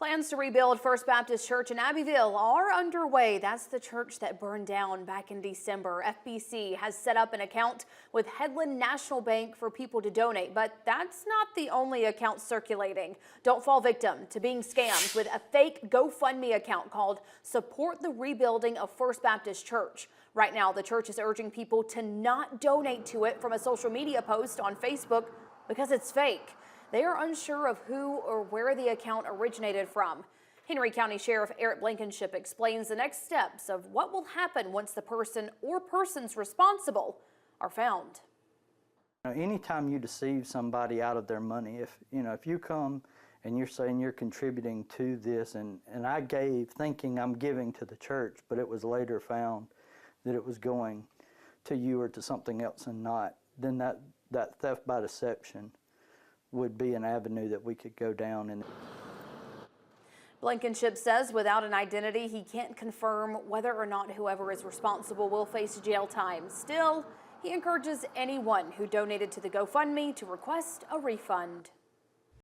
Plans to rebuild First Baptist Church in Abbeville are underway. That's the church that burned down back in December. FBC has set up an account with Headland National Bank for people to donate, but that's not the only account circulating. Don't fall victim to being scammed with a fake GoFundMe account called Support the Rebuilding of First Baptist Church. Right now, the church is urging people to not donate to it from a social media post on Facebook because it's fake. They are unsure of who or where the account originated from. Henry County Sheriff Eric Blankenship explains the next steps of what will happen once the person or persons responsible are found. Anytime you deceive somebody out of their money, if you come and you're saying you're contributing to this, and I gave thinking I'm giving to the church, but it was later found that it was going to you or to something else and not, then that theft by deception would be an avenue that we could go down. And Blankenship says without an identity, he can't confirm whether or not whoever is responsible will face jail time. Still, he encourages anyone who donated to the GoFundMe to request a refund.